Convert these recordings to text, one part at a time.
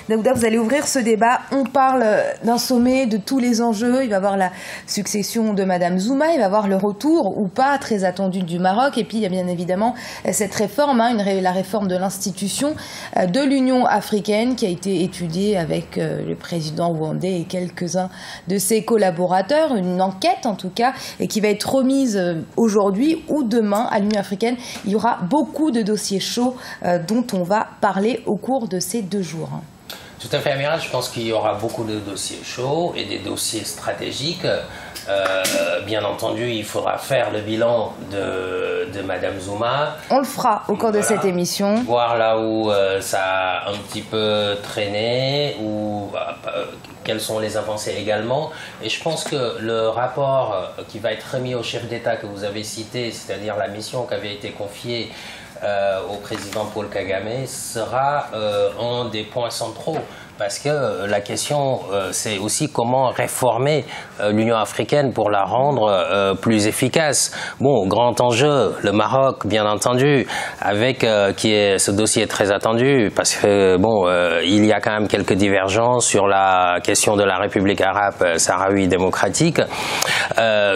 Daouda, vous allez ouvrir ce débat. On parle d'un sommet, de tous les enjeux. Il va y avoir la succession de Madame Zouma, il va y avoir le retour ou pas très attendu du Maroc. Et puis il y a bien évidemment cette réforme, la réforme de l'institution de l'Union africaine qui a été étudiée avec le président rwandais et quelques-uns de ses collaborateurs. Une enquête en tout cas, et qui va être remise aujourd'hui ou demain à l'Union africaine. Il y aura beaucoup de dossiers chauds dont on va parler au cours de ces 2 jours. Tout à fait, Amiral. Je pense qu'il y aura beaucoup de dossiers chauds et des dossiers stratégiques. Bien entendu, il faudra faire le bilan de Madame Zouma. On le fera au cours de cette émission. Voir là où ça a un petit peu traîné, ou quelles sont les avancées également. Et je pense que le rapport qui va être remis au chef d'État que vous avez cité, c'est-à-dire la mission qui avait été confiée au président Paul Kagame, sera un des points centraux. Parce que la question, c'est aussi comment réformer l'Union africaine pour la rendre plus efficace. Bon, grand enjeu, le Maroc, bien entendu, avec ce dossier très attendu, parce que bon, il y a quand même quelques divergences sur la question de la République arabe sahraoui démocratique.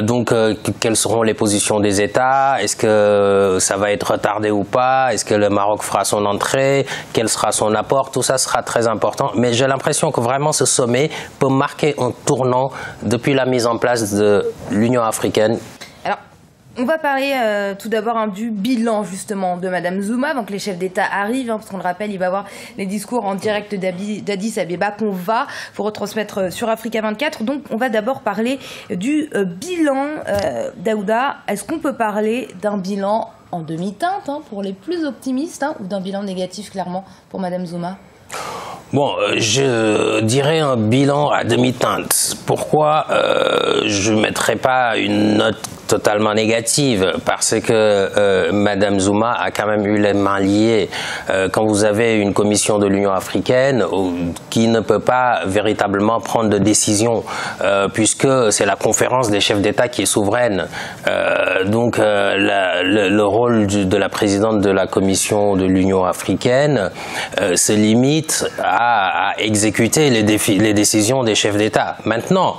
Donc, quelles seront les positions des États? Est-ce que ça va être retardé ou pas? Est-ce que le Maroc fera son entrée? Quel sera son apport? Tout ça sera très important. Mais j'ai l'impression que vraiment ce sommet peut marquer un tournant depuis la mise en place de l'Union africaine. Alors, on va parler tout d'abord du bilan justement de Madame Zouma, avant que les chefs d'État arrivent, parce qu'on le rappelle, il va y avoir les discours en direct d'Addis Abeba qu'on va vous retransmettre sur Africa 24. Donc on va d'abord parler du bilan. Daouda, est-ce qu'on peut parler d'un bilan en demi-teinte pour les plus optimistes, ou d'un bilan négatif clairement pour Madame Zouma? Bon, je dirais un bilan à demi-teinte. Pourquoi je ne mettrais pas une note totalement négative? Parce que Madame Zouma a quand même eu les mains liées. Quand vous avez une commission de l'Union africaine qui ne peut pas véritablement prendre de décision, puisque c'est la conférence des chefs d'État qui est souveraine. Donc le rôle de la présidente de la commission de l'Union africaine se limite à exécuter les décisions des chefs d'État. Maintenant,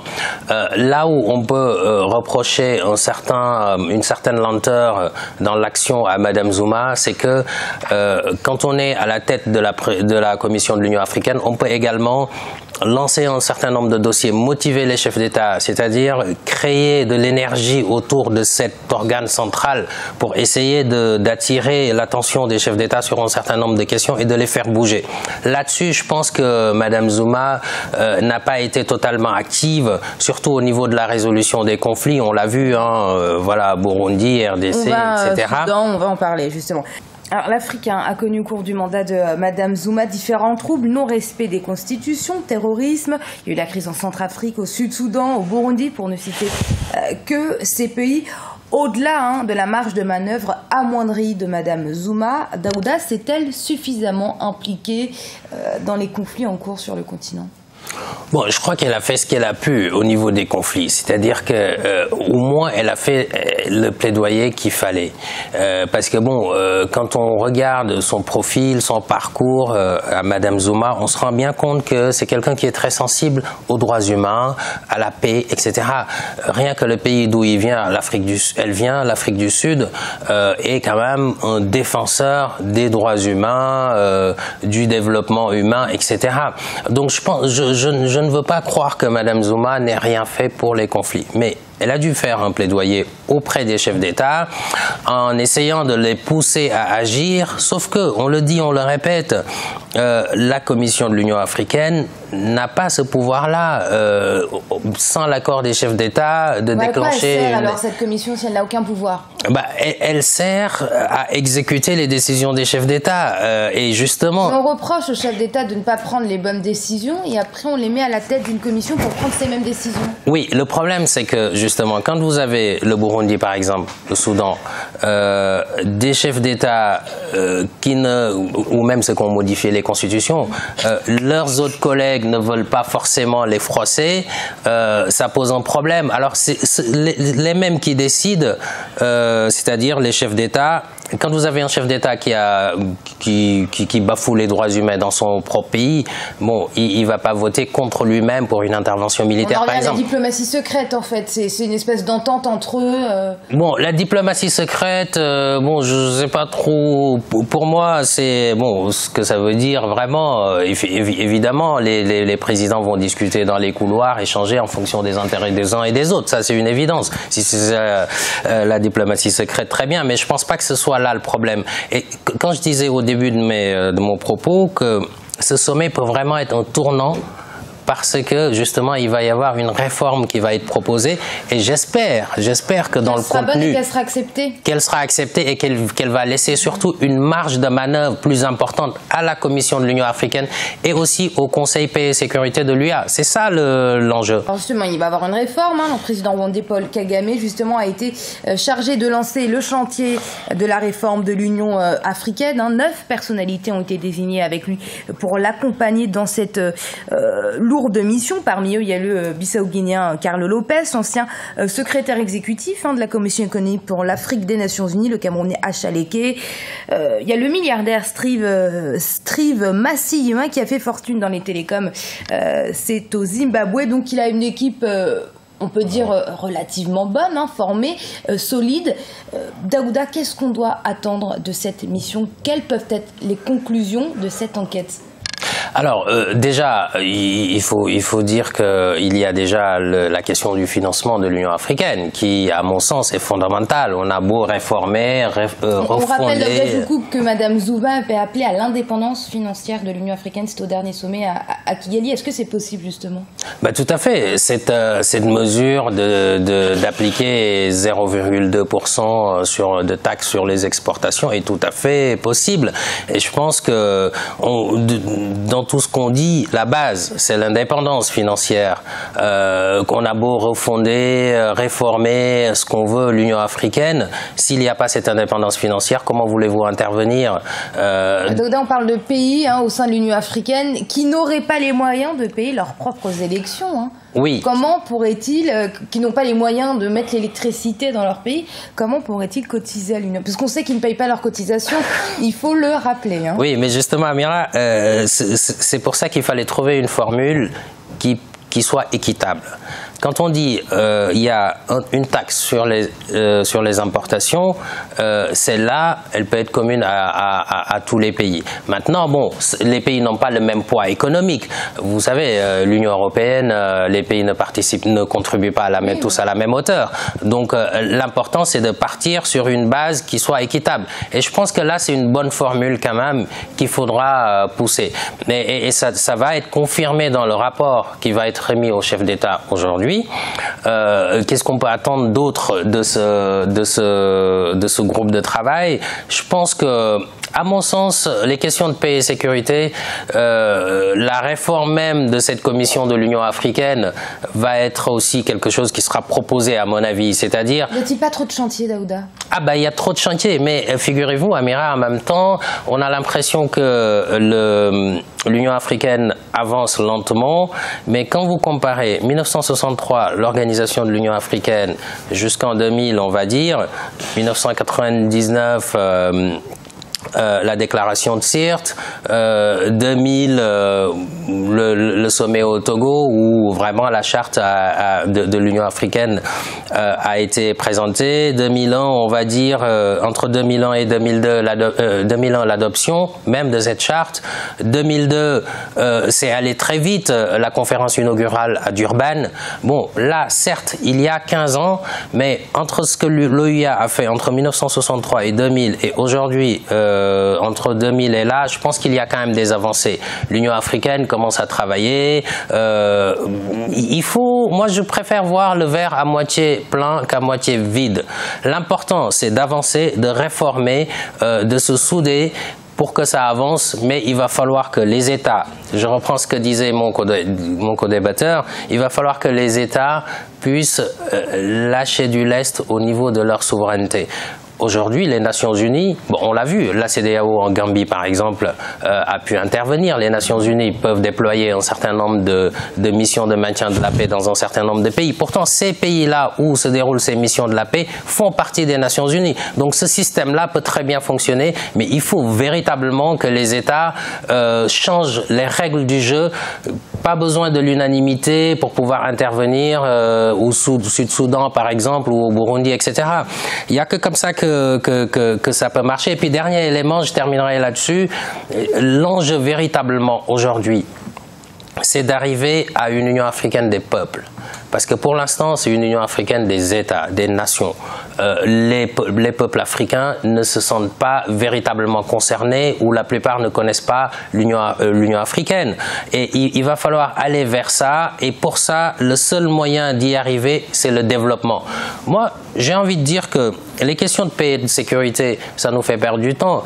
là où on peut reprocher une certaine lenteur dans l'action à Madame Zouma, c'est que quand on est à la tête de la Commission de l'Union africaine, on peut également lancer un certain nombre de dossiers, motiver les chefs d'État, c'est-à-dire créer de l'énergie autour de cet organe central pour essayer d'attirer l'attention des chefs d'État sur un certain nombre de questions et de les faire bouger. Là-dessus, je pense que Madame Zouma n'a pas été totalement active, surtout au niveau de la résolution des conflits. On l'a vu, voilà, Burundi, RDC, etc. Soudan, on va en parler justement. Alors, l'Afrique a connu au cours du mandat de Madame Zouma différents troubles, non-respect des constitutions, terrorisme. Il y a eu la crise en Centrafrique, au Sud-Soudan, au Burundi, pour ne citer que ces pays. Au-delà de la marge de manœuvre amoindrie de Madame Zouma, Daouda s'est-elle suffisamment impliquée dans les conflits en cours sur le continent? Bon, je crois qu'elle a fait ce qu'elle a pu au niveau des conflits, c'est-à-dire que au moins elle a fait le plaidoyer qu'il fallait, parce que bon, quand on regarde son profil, son parcours à Madame Zouma, on se rend bien compte que c'est quelqu'un qui est très sensible aux droits humains, à la paix, etc. Rien que le pays d'où il vient, l'Afrique du Sud, est quand même un défenseur des droits humains, du développement humain, etc. Donc je pense, je ne veux pas croire que Madame Zouma n'ait rien fait pour les conflits, mais elle a dû faire un plaidoyer auprès des chefs d'État en essayant de les pousser à agir, sauf que, on le dit, on le répète, la Commission de l'Union africaine n'a pas ce pouvoir-là, sans l'accord des chefs d'État, de déclencher... Elle sert alors cette commission si elle n'a aucun pouvoir? Elle sert à exécuter les décisions des chefs d'État, et justement... On reproche aux chefs d'État de ne pas prendre les bonnes décisions, et après on les met à la tête d'une commission pour prendre ces mêmes décisions. Oui, le problème c'est que justement, quand vous avez le Burundi par exemple, le Soudan, des chefs d'État ou même ceux qui ont modifié les constitutions, leurs autres collègues ne veulent pas forcément les froisser, ça pose un problème. Alors les mêmes qui décident, c'est-à-dire les chefs d'État, quand vous avez un chef d'État qui bafoue les droits humains dans son propre pays, bon, il ne va pas voter contre lui-même pour une intervention militaire, par exemple. La diplomatie secrète, en fait, c'est une espèce d'entente entre eux. Bon, la diplomatie secrète, bon, je sais pas trop. Pour moi, c'est bon, ce que ça veut dire vraiment. Évidemment, les présidents vont discuter dans les couloirs, échanger en fonction des intérêts des uns et des autres. Ça, c'est une évidence. Si c'est la diplomatie secrète, très bien. Mais je pense pas que ce soit là le problème. Et quand je disais au début de mon propos que ce sommet peut vraiment être un tournant, parce que justement il va y avoir une réforme qui va être proposée et j'espère que dans le contenu qu'elle sera acceptée et qu'elle va laisser surtout une marge de manœuvre plus importante à la Commission de l'Union africaine et aussi au Conseil paix et sécurité de l'UA. C'est ça l'enjeu. Alors justement, il va y avoir une réforme. Le président rwandais Paul Kagame justement a été chargé de lancer le chantier de la réforme de l'Union africaine. 9 personnalités ont été désignées avec lui pour l'accompagner dans cette lourde mission. Parmi eux, il y a le Bissau-Guinéen Carlo Lopez, ancien secrétaire exécutif de la Commission économique pour l'Afrique des Nations Unies, le Camerounais Achaleke. Il y a le milliardaire Steve Massi qui a fait fortune dans les télécoms. C'est au Zimbabwe, donc il a une équipe on peut dire relativement bonne, formée, solide. Daouda, qu'est-ce qu'on doit attendre de cette mission? Quelles peuvent être les conclusions de cette enquête? Alors déjà, il faut dire qu'il y a déjà la question du financement de l'Union africaine qui, à mon sens, est fondamentale. On a beau réformer, refonder... On rappelle que Mme Zuma avait appelé à l'indépendance financière de l'Union africaine, c'était au dernier sommet à Kigali. Est-ce que c'est possible justement? Tout à fait. Cette mesure d'appliquer 0,2% de taxes sur les exportations est tout à fait possible. Et je pense que dans tout ce qu'on dit, la base, c'est l'indépendance financière. Qu'on a beau refonder, réformer ce qu'on veut, l'Union africaine, s'il n'y a pas cette indépendance financière, comment voulez-vous intervenir? On parle de pays au sein de l'Union africaine qui n'auraient pas les moyens de payer leurs propres élections. Oui. Comment pourraient-ils, qui n'ont pas les moyens de mettre l'électricité dans leur pays, comment pourraient-ils cotiser à l'Union? Parce qu'on sait qu'ils ne payent pas leurs cotisations, il faut le rappeler. Oui, mais justement, Amira, c'est pour ça qu'il fallait trouver une formule qui soit équitable. Quand on dit il y a une taxe sur les importations, celle-là, elle peut être commune à tous les pays. Maintenant, bon, les pays n'ont pas le même poids économique. Vous savez, l'Union européenne, les pays ne contribuent pas tous à la même hauteur. Donc, l'important, c'est de partir sur une base qui soit équitable. Et je pense que là, c'est une bonne formule quand même qu'il faudra pousser. Et ça va être confirmé dans le rapport qui va être remis au chef d'État aujourd'hui. Qu'est-ce qu'on peut attendre d'autre de ce groupe de travail? Je pense que, à mon sens, les questions de paix et sécurité, la réforme même de cette commission de l'Union africaine va être aussi quelque chose qui sera proposé, à mon avis. C'est-à-dire... Y a-t-il pas trop de chantiers, Daouda? Il y a trop de chantiers, mais figurez-vous, Amira, en même temps, on a l'impression que l'Union africaine avance lentement, mais quand vous comparez 1963, l'organisation de l'Union africaine, jusqu'en 2000, on va dire, 1999, la déclaration de Sirte, 2000 le sommet au Togo où vraiment la charte de l'Union africaine a été présentée, 2001 on va dire entre 2001 et 2002 2001 l'adoption même de cette charte, 2002 c'est allé très vite la conférence inaugurale à Durban. Bon là certes il y a 15 ans mais entre ce que l'OUA a fait entre 1963 et 2000 et aujourd'hui entre 2000 et là, je pense qu'il y a quand même des avancées. L'Union africaine commence à travailler. Moi, je préfère voir le verre à moitié plein qu'à moitié vide. L'important, c'est d'avancer, de réformer, de se souder pour que ça avance, mais il va falloir que les États, je reprends ce que disait mon co-débatteur, il va falloir que les États puissent lâcher du lest au niveau de leur souveraineté. Aujourd'hui, les Nations Unies, bon, on l'a vu, la CEDEAO en Gambie, par exemple, a pu intervenir. Les Nations Unies peuvent déployer un certain nombre de missions de maintien de la paix dans un certain nombre de pays. Pourtant, ces pays-là où se déroulent ces missions de la paix font partie des Nations Unies. Donc, ce système-là peut très bien fonctionner, mais il faut véritablement que les États changent les règles du jeu. Pas besoin de l'unanimité pour pouvoir intervenir au Sud-Soudan, par exemple, ou au Burundi, etc. Il n'y a que comme ça que ça peut marcher. Et puis, dernier élément, je terminerai là-dessus. L'enjeu véritablement aujourd'hui, c'est d'arriver à une Union africaine des peuples. Parce que pour l'instant, c'est une Union africaine des États, des nations. Les peuples africains ne se sentent pas véritablement concernés ou la plupart ne connaissent pas l'Union africaine. Et il va falloir aller vers ça. Et pour ça, le seul moyen d'y arriver, c'est le développement. Moi, j'ai envie de dire que les questions de paix et de sécurité, ça nous fait perdre du temps.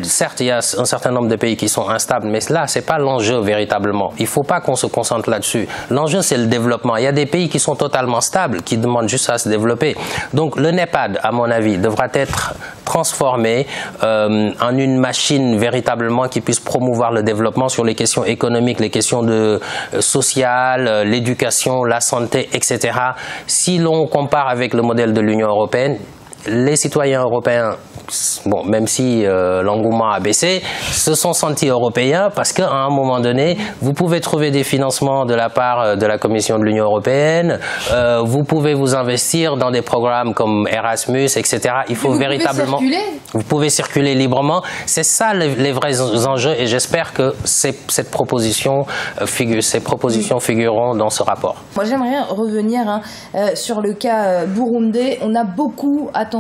Certes, il y a un certain nombre de pays qui sont instables, mais là, c'est pas l'enjeu véritablement. Il ne faut pas qu'on se concentre là-dessus. L'enjeu, c'est le développement. Il y a des pays qui sont totalement stables, qui demandent juste à se développer. Donc le NEPAD, à mon avis, devra être transformé en une machine véritablement qui puisse promouvoir le développement sur les questions économiques, les questions sociales, l'éducation, la santé, etc. Si l'on compare avec le modèle de l'Union européenne, les citoyens européens, bon, même si l'engouement a baissé, se sont sentis européens parce qu'à un moment donné, vous pouvez trouver des financements de la part de la Commission de l'Union européenne, vous pouvez vous investir dans des programmes comme Erasmus, etc. Il faut véritablement... Vous pouvez circuler librement. C'est ça les vrais enjeux et j'espère que ces propositions figureront dans ce rapport. Moi, j'aimerais revenir sur le cas burundais. On a beaucoup attendu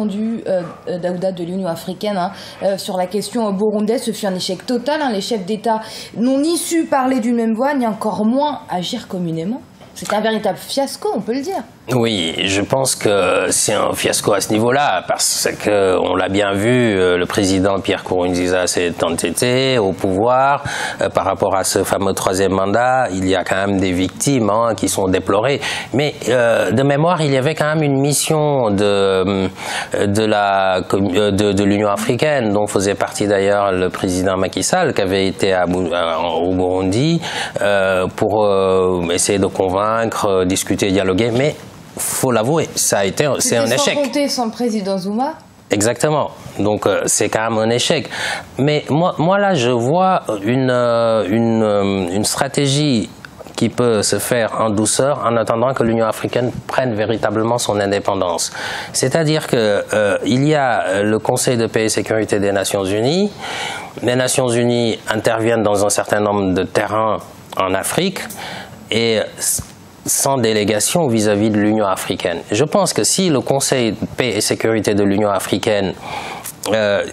Daouda de l'Union africaine sur la question burundaise. Ce fut un échec total. Les chefs d'État n'ont ni su parler d'une même voix, ni encore moins agir communément. C'est un véritable fiasco, on peut le dire. Oui, je pense que c'est un fiasco à ce niveau-là, parce que on l'a bien vu, le président Pierre Nkurunziza s'est entêté au pouvoir par rapport à ce fameux troisième mandat. Il y a quand même des victimes qui sont déplorées, mais de mémoire, il y avait quand même une mission de l'Union africaine, dont faisait partie d'ailleurs le président Macky Sall, qui avait été au Burundi pour essayer de convaincre, discuter, dialoguer, mais faut l'avouer, c'est un échec. Sans compter sans le président Zuma. Exactement. Donc c'est quand même un échec. Mais moi là, je vois une stratégie qui peut se faire en douceur en attendant que l'Union africaine prenne véritablement son indépendance. C'est-à-dire que il y a le Conseil de paix et sécurité des Nations Unies. Les Nations Unies interviennent dans un certain nombre de terrains en Afrique et sans délégation vis-à-vis de l'Union africaine. Je pense que si le Conseil de paix et sécurité de l'Union africaine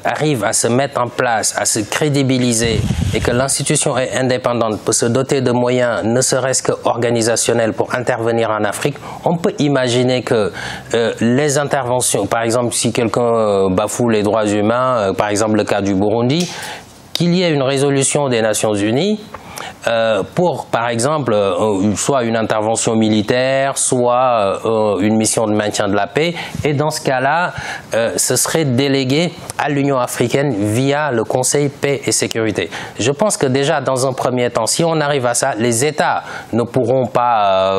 arrive à se mettre en place, à se crédibiliser et que l'institution est indépendante, peut se doter de moyens, ne serait-ce qu'organisationnels pour intervenir en Afrique, on peut imaginer que les interventions, par exemple si quelqu'un bafoue les droits humains, par exemple le cas du Burundi, qu'il y ait une résolution des Nations Unies pour, par exemple, soit une intervention militaire, soit une mission de maintien de la paix. Et dans ce cas-là, ce serait délégué à l'Union africaine via le Conseil paix et sécurité. Je pense que déjà, dans un premier temps, si on arrive à ça, les États ne pourront pas,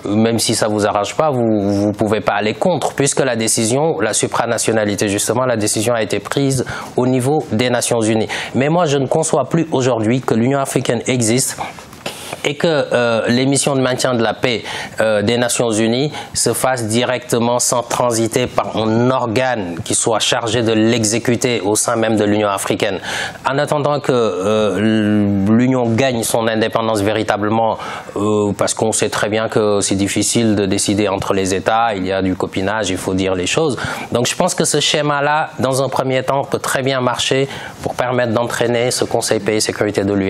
même si ça vous arrange pas, vous ne pouvez pas aller contre, puisque la décision, la supranationalité, justement, la décision a été prise au niveau des Nations Unies. Mais moi, je ne conçois plus aujourd'hui que l'Union africaine existe et que les missions de maintien de la paix des Nations Unies se fassent directement sans transiter par un organe qui soit chargé de l'exécuter au sein même de l'Union africaine. En attendant que l'Union gagne son indépendance véritablement, parce qu'on sait très bien que c'est difficile de décider entre les États, il y a du copinage, il faut dire les choses. Donc je pense que ce schéma-là, dans un premier temps, peut très bien marcher pour permettre d'entraîner ce Conseil paix et sécurité de l'UE.